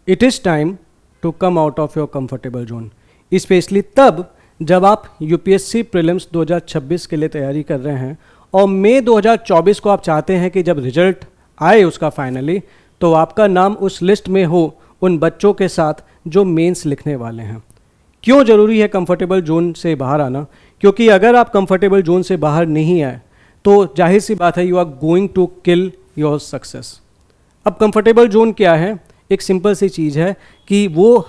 It is time to come out of your comfortable zone, specially तब जब आप UPSC prelims 2026 के लिए तैयारी कर रहे हैं और मई 2024 को आप चाहते हैं कि जब रिजल्ट आए उसका फाइनली, तो आपका नाम उस लिस्ट में हो उन बच्चों के साथ जो मेंस लिखने वाले हैं। क्यों ज़रूरी है कंफर्टेबल जोन से बाहर आना? क्योंकि अगर आप कंफर्टेबल जोन से बाहर नहीं आए तो जाहिर सी बात है you are going to kill your success. अब कंफर्टेबल जोन क्या है? एक सिंपल सी चीज़ है कि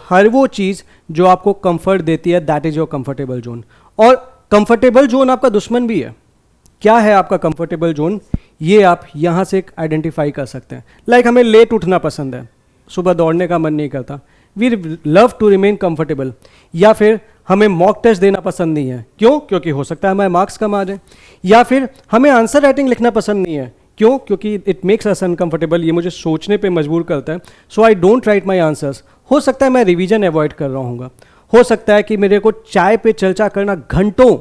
हर वो चीज़ जो आपको कंफर्ट देती है, that is your comfortable zone. और कंफर्टेबल जोन आपका दुश्मन भी है। क्या है आपका कंफर्टेबल जोन? ये आप यहाँ से आइडेंटिफाई कर सकते हैं। लाइक हमें लेट उठना पसंद है, सुबह दौड़ने का मन नहीं करता, we love to remain comfortable. या फिर हमें मॉक टेस्ट देना पसंद नहीं है, क्यों? क्योंकि हो सकता है हमारे मार्क्स कम आ जाए। या फिर हमें आंसर राइटिंग लिखना पसंद नहीं है, क्यों? क्योंकि इट मेक्स अस अनकंफर्टेबल, ये मुझे सोचने पे मजबूर करता है, so I don't write my answers. हो सकता है मैं रिवीजन अवॉइड कर रहा हूँ, हो सकता है कि मेरे को चाय पे चर्चा करना घंटों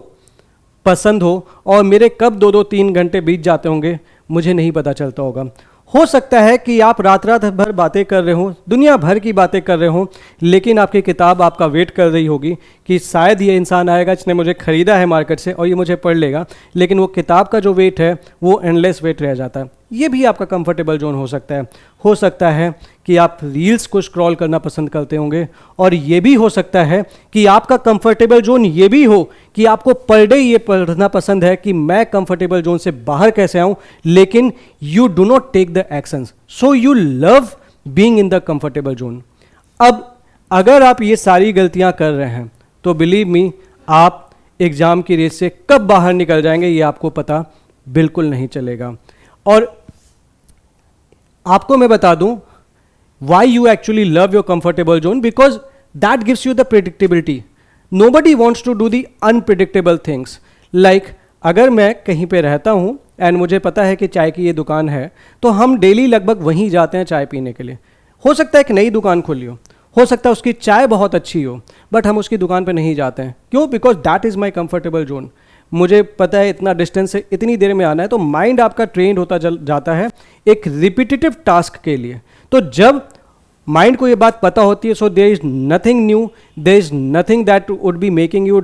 पसंद हो और मेरे कब 2-3 घंटे बीत जाते होंगे मुझे नहीं पता चलता होगा। हो सकता है कि आप रात भर बातें कर रहे हो, दुनिया भर की बातें कर रहे हो, लेकिन आपकी किताब आपका वेट कर रही होगी कि शायद ये इंसान आएगा जिसने मुझे ख़रीदा है मार्केट से और ये मुझे पढ़ लेगा, लेकिन वो किताब का जो वेट है वो एंडलेस वेट रह जाता है। ये भी आपका कंफर्टेबल जोन हो सकता है। हो सकता है कि आप रील्स को स्क्रॉल करना पसंद करते होंगे, और ये भी हो सकता है कि आपका कंफर्टेबल जोन ये भी हो कि आपको पर डे ये पढ़ना पसंद है कि मैं कंफर्टेबल जोन से बाहर कैसे आऊं, लेकिन you do not take the actions, so you love being in the comfortable zone. अब अगर आप ये सारी गलतियां कर रहे हैं तो बिलीव मी, आप एग्जाम की रेस से कब बाहर निकल जाएंगे ये आपको पता बिल्कुल नहीं चलेगा। और आपको मैं बता दूं why you actually love your comfortable zone, because that gives you the predictability. Nobody wants to do the unpredictable things. Like अगर मैं कहीं पे रहता हूँ एंड मुझे पता है कि चाय की ये दुकान है, तो हम डेली लगभग वहीं जाते हैं चाय पीने के लिए। हो सकता है एक नई दुकान खुली हो सकता है उसकी चाय बहुत अच्छी हो, बट हम उसकी दुकान पे नहीं जाते हैं। क्यों? Because that is my comfortable zone. मुझे पता है इतना डिस्टेंस से इतनी देर में आना है, तो माइंड आपका ट्रेंड होता जाता है एक रिपीटेटिव टास्क के लिए। तो जब माइंड को ये बात पता होती है, so there is nothing new, there is nothing that would be making you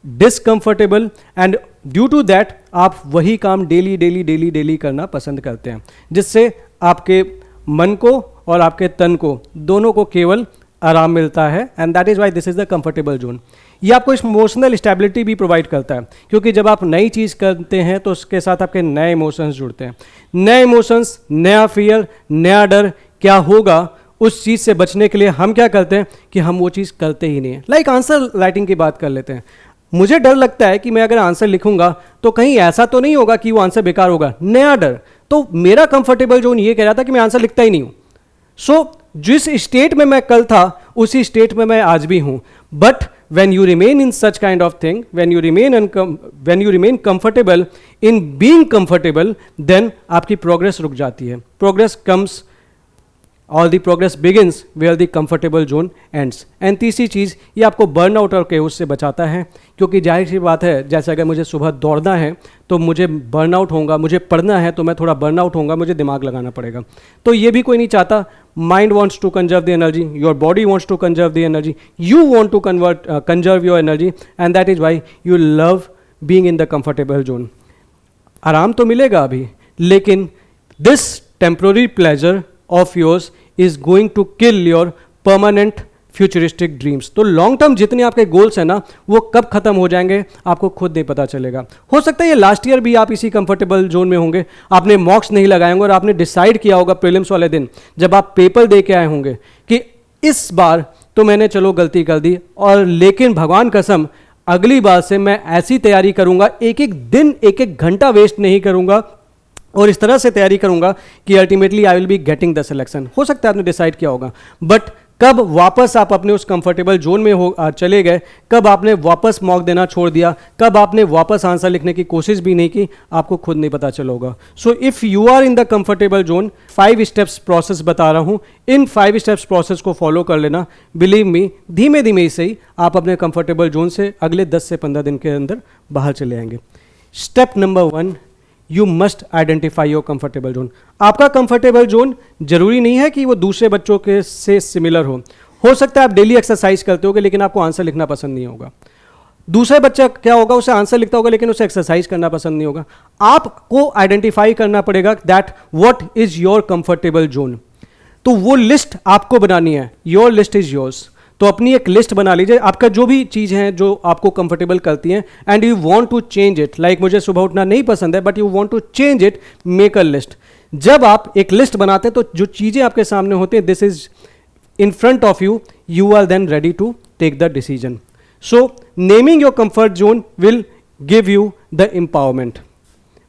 discomfortable, and due to that आप वही काम डेली करना पसंद करते हैं, जिससे आपके मन को और आपके तन को दोनों को केवल आराम मिलता है। And that is why this is the comfortable zone. ये आपको इमोशनल स्टेबिलिटी भी प्रोवाइड करता है, क्योंकि जब आप नई चीज़ करते हैं तो उसके साथ आपके नए इमोशंस जुड़ते हैं। नए इमोशंस, नया फियर, नया डर, क्या होगा उस चीज़ से बचने के लिए हम क्या करते हैं कि हम वो चीज़ करते ही नहीं है। लाइक आंसर राइटिंग की बात कर लेते हैं। मुझे डर लगता है कि मैं अगर आंसर लिखूंगा तो कहीं ऐसा तो नहीं होगा कि वो आंसर बेकार होगा, नया डर। तो मेरा कंफर्टेबल जोन ये कह रहा था कि मैं आंसर लिखता ही नहीं हूँ। सो जिस स्टेट में मैं कल था उसी स्टेट में मैं आज भी हूँ। But when you remain in such kind of thing, when you remain comfortable in being comfortable, then आपकी progress रुक जाती है। Progress comes or the progress begins where the comfortable zone ends. And तीसरी चीज़, ये आपको बर्नआउट और chaos से बचाता है, क्योंकि जाहिर सी बात है जैसे अगर मुझे सुबह दौड़ना है तो मुझे बर्नआउट होगा, मुझे पढ़ना है तो मैं थोड़ा बर्नआउट होगा, मुझे दिमाग लगाना पड़ेगा। तो ये भी कोई नहीं चाहता। Mind wants to conserve the energy, your body wants to conserve the energy, you want to conserve your energy, and that is why you love being in the comfortable zone. आराम तो मिलेगा अभी, लेकिन this temporary pleasure of yours is going to kill your permanent futuristic dreams. तो long term जितने आपके goals हैं ना, वो कब खत्म हो जाएंगे आपको खुद नहीं पता चलेगा। हो सकता है ये लास्ट ईयर भी आप इसी कंफर्टेबल जोन में होंगे, आपने मॉक्स नहीं लगाए होंगे और आपने डिसाइड किया होगा प्रीलिम्स वाले दिन जब आप पेपर दे के आए होंगे कि इस बार तो मैंने चलो गलती कर दी, और लेकिन भगवान कसम अगली बार से मैं ऐसी तैयारी करूंगा, एक एक दिन एक एक घंटा वेस्ट नहीं करूंगा और इस तरह से तैयारी करूंगा कि ultimately I will be getting the selection. हो सकता है आपने डिसाइड किया होगा, बट कब वापस आप अपने उस कंफर्टेबल जोन में चले गए, कब आपने वापस मॉक देना छोड़ दिया, कब आपने वापस आंसर लिखने की कोशिश भी नहीं की, आपको खुद नहीं पता चला होगा। So if you are in the comfortable zone, 5 steps process बता रहा हूँ, इन 5 स्टेप्स प्रोसेस को फॉलो कर लेना। बिलीव मी, धीमे धीमे से ही आप अपने कंफर्टेबल जोन से अगले 10 से 15 दिन के अंदर बाहर चले आएंगे। Step number 1, you must identify your comfortable zone. आपका कंफर्टेबल जोन जरूरी नहीं है कि वो दूसरे बच्चों के से सिमिलर हो सकता है आप डेली एक्सरसाइज करते होगे लेकिन आपको आंसर लिखना पसंद नहीं होगा। दूसरा बच्चा क्या होगा, उसे आंसर लिखता होगा लेकिन उसे एक्सरसाइज करना पसंद नहीं होगा। आपको आइडेंटिफाई करना पड़ेगा that what is your comfortable zone. तो वो लिस्ट आपको बनानी है, योर लिस्ट इज योर्स। तो अपनी एक लिस्ट बना लीजिए, आपका जो भी चीज़ है जो आपको कंफर्टेबल करती हैं and you want to change it. Like मुझे सुबह उठना नहीं पसंद है but you want to change it, make a list. जब आप एक लिस्ट बनाते हैं तो जो चीज़ें आपके सामने होती हैं, this is in front of you, you are then ready to take the decision. So naming your comfort zone will give you the empowerment.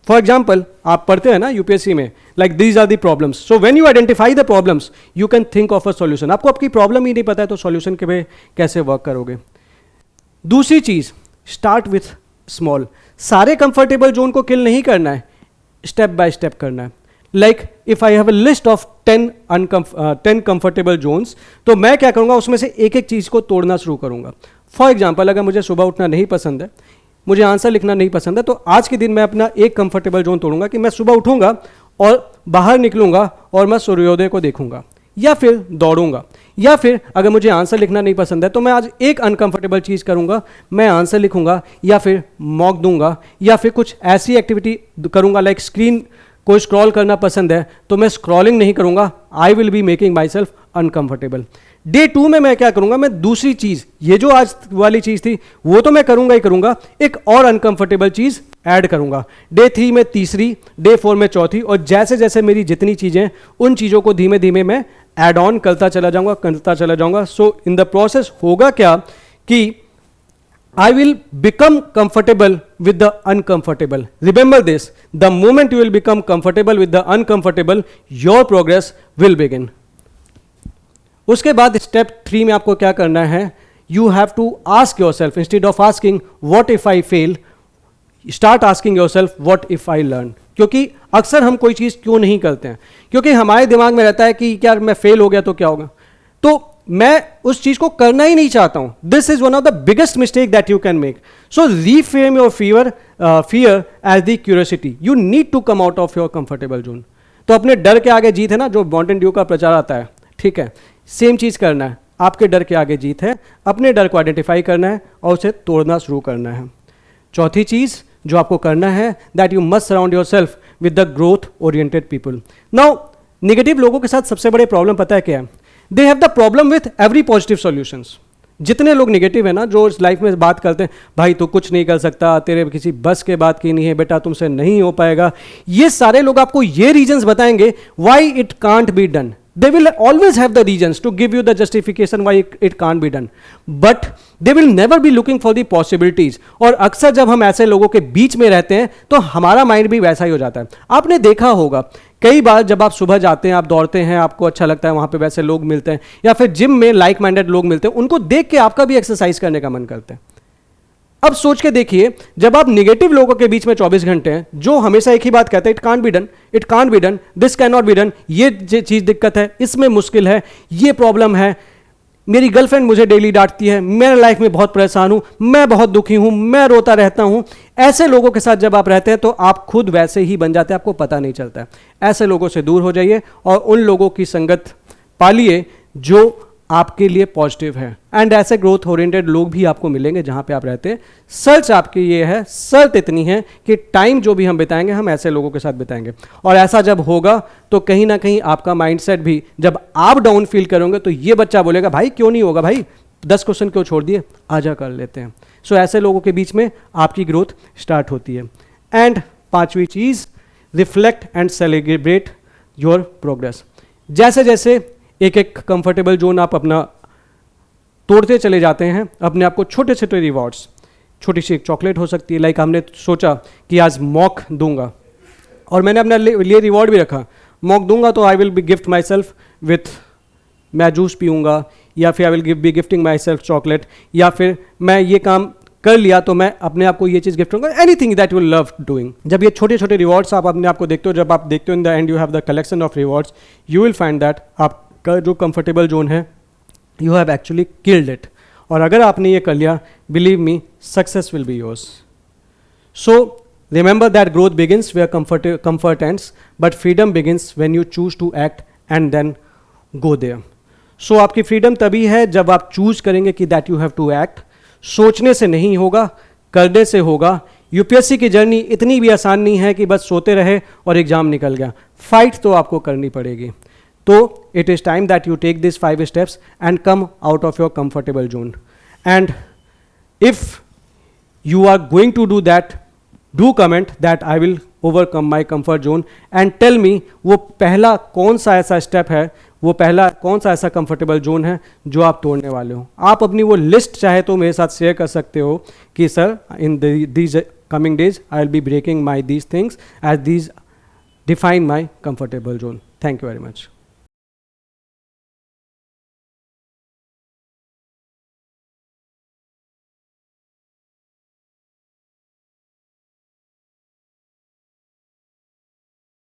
For example, आप पढ़ते हैं ना यूपीएससी में, like these are the problems. So when you identify the problems, you can think of a solution. आपको आपकी problem ही नहीं पता है तो सॉल्यूशन के पे कैसे वर्क करोगे। दूसरी चीज, स्टार्ट विथ स्मॉल। सारे कंफर्टेबल जोन को किल नहीं करना है, स्टेप बाय स्टेप करना है। Like if I have a list of 10 comfortable zones, तो मैं क्या करूंगा, उसमें से एक एक चीज को तोड़ना शुरू करूंगा। फॉर एग्जाम्पल, अगर मुझे सुबह उठना नहीं पसंद है, मुझे आंसर लिखना नहीं पसंद है, तो आज के दिन मैं अपना एक कंफर्टेबल जोन तोड़ूंगा कि मैं सुबह उठूंगा और बाहर निकलूंगा और मैं सूर्योदय को देखूंगा या फिर दौड़ूंगा। या फिर अगर मुझे आंसर लिखना नहीं पसंद है तो मैं आज एक अनकंफर्टेबल चीज़ करूंगा, मैं आंसर लिखूंगा या फिर मॉक दूंगा या फिर कुछ ऐसी एक्टिविटी करूंगा। लाइक स्क्रीन को स्क्रॉल करना पसंद है तो मैं स्क्रॉलिंग नहीं करूंगा, आई will be making my self uncomfortable. Day 2 में मैं क्या करूंगा, मैं दूसरी चीज, ये जो आज वाली चीज थी वो तो मैं करूंगा ही करूंगा, एक और अनकंफर्टेबल चीज ऐड करूंगा। डे 3 में तीसरी, डे 4 में चौथी, और जैसे जैसे मेरी जितनी चीजें, उन चीजों को धीमे धीमे मैं ऐड ऑन करता चला जाऊंगा। सो इन द प्रोसेस होगा क्या कि I will become comfortable with the uncomfortable. Remember this, the moment you will become comfortable with the uncomfortable, your progress will begin. उसके बाद स्टेप 3 में आपको क्या करना है, you have to ask yourself, instead of asking what if I fail, start asking yourself what if I learn. क्योंकि अक्सर हम कोई चीज़ क्यों नहीं करते हैं, क्योंकि हमारे दिमाग में रहता है कि यार मैं फेल हो गया तो क्या होगा, तो मैं उस चीज को करना ही नहीं चाहता हूं। This is one of the biggest mistake that you can make. So reframe your fear as the curiosity. You need to come out of your comfortable zone. तो अपने डर के आगे जीत है ना, जो माउंटेन ड्यू का प्रचार आता है, ठीक है, सेम चीज करना है। आपके डर के आगे जीत है, अपने डर को आइडेंटिफाई करना है और उसे तोड़ना शुरू करना है। चौथी चीज जो आपको करना है, that you must surround your self with the growth oriented people. Now negative लोगों के साथ सबसे बड़े प्रॉब्लम पता है क्या है, they have the problem with every positive solutions. जितने लोग निगेटिव है ना, जो इस लाइफ में बात करते हैं, भाई तू कुछ नहीं कर सकता, तेरे किसी बस के बात की नहीं है, बेटा तुमसे नहीं हो पाएगा, ये सारे लोग आपको ये रीजंस बताएंगे why it can't be done. They will always have the reasons to give you the justification why it can't be done, but they will never be looking for the possibilities. और अक्सर जब हम ऐसे लोगों के बीच में रहते हैं तो हमारा माइंड भी वैसा ही हो जाता है। आपने देखा होगा कई बार जब आप सुबह जाते हैं, आप दौड़ते हैं, आपको अच्छा लगता है, वहाँ पे वैसे लोग मिलते हैं, या फिर जिम में लाइक माइंडेड लोग मिलते हैं, उनको देख के आपका भी एक्सरसाइज करने का मन करता है। अब सोच के देखिए, जब आप निगेटिव लोगों के बीच में 24 घंटे हैं, जो हमेशा एक ही बात कहते हैं, it can't be done, it can't be done, this can not be done, ये चीज दिक्कत है, इसमें मुश्किल है, ये प्रॉब्लम है, मेरी गर्लफ्रेंड मुझे डेली डांटती है, मैं लाइफ में बहुत परेशान हूं, मैं बहुत दुखी हूं, मैं रोता रहता हूं, ऐसे लोगों के साथ जब आप रहते हैं तो आप खुद वैसे ही बन जाते हैं, आपको पता नहीं चलता है। ऐसे लोगों से दूर हो जाइए और उन लोगों की संगत पालिए जो आपके लिए पॉजिटिव है। एंड ऐसे ग्रोथ ओरिएंटेड लोग भी आपको मिलेंगे जहां पे आप रहते हैं। सर्च आपकी ये है, शर्त इतनी है कि टाइम जो भी हम बिताएंगे, हम ऐसे लोगों के साथ बिताएंगे। और ऐसा जब होगा तो कहीं ना कहीं आपका माइंडसेट भी, जब आप डाउन फील करोगे तो ये बच्चा बोलेगा भाई क्यों नहीं होगा, भाई 10 क्वेश्चन क्यों छोड़ दिए, आजा कर लेते हैं। सो ऐसे लोगों के बीच में आपकी ग्रोथ स्टार्ट होती है। एंड 5वीं चीज, reflect and celebrate your progress. जैसे जैसे एक एक कंफर्टेबल जोन आप अपना तोड़ते चले जाते हैं, अपने आप को छोटे छोटे रिवॉर्ड्स, छोटी सी एक चॉकलेट हो सकती है, लाइक हमने सोचा कि आज मॉक दूंगा और मैंने अपने लिए रिवॉर्ड भी रखा, मॉक दूंगा तो आई will B gift my self with, मैं जूस पीऊँगा, या फिर आई will B gifting my self chocolate, या फिर मैं ये काम कर लिया तो मैं अपने आप को ये चीज़ गिफ्ट करूँगा, anything that you love doing. जब ये छोटे छोटे रिवॉर्ड्स आप अपने आप को देखते हो, जब आप देखते हो in the end you have the collection of rewards, you will find that आपका जो कंफर्टेबल जोन है, you have actually killed it. और अगर आपने ये कर लिया, believe me, success will be yours. So Remember that growth begins where comfort ends, but freedom begins when you choose to act and then go there. So आपकी freedom तभी है जब आप choose करेंगे कि that you have to act. सोचने से नहीं होगा, करने से होगा. यूपीएससी की जर्नी इतनी भी आसान नहीं है कि बस सोते रहे और एग्जाम निकल गया. फाइट तो आपको करनी पड़ेगी. तो it is time that you take this 5 steps and come out of your comfortable zone. And if you are going to do that, do comment that I will overcome my comfort zone and tell me वो पहला कौन सा ऐसा step है, वो पहला कौन सा ऐसा कंफर्टेबल जोन है जो आप तोड़ने वाले हो. आप अपनी वो लिस्ट चाहे तो मेरे साथ शेयर कर सकते हो कि sir in these coming days I will be breaking my these things as these define my comfortable zone. Thank you very much.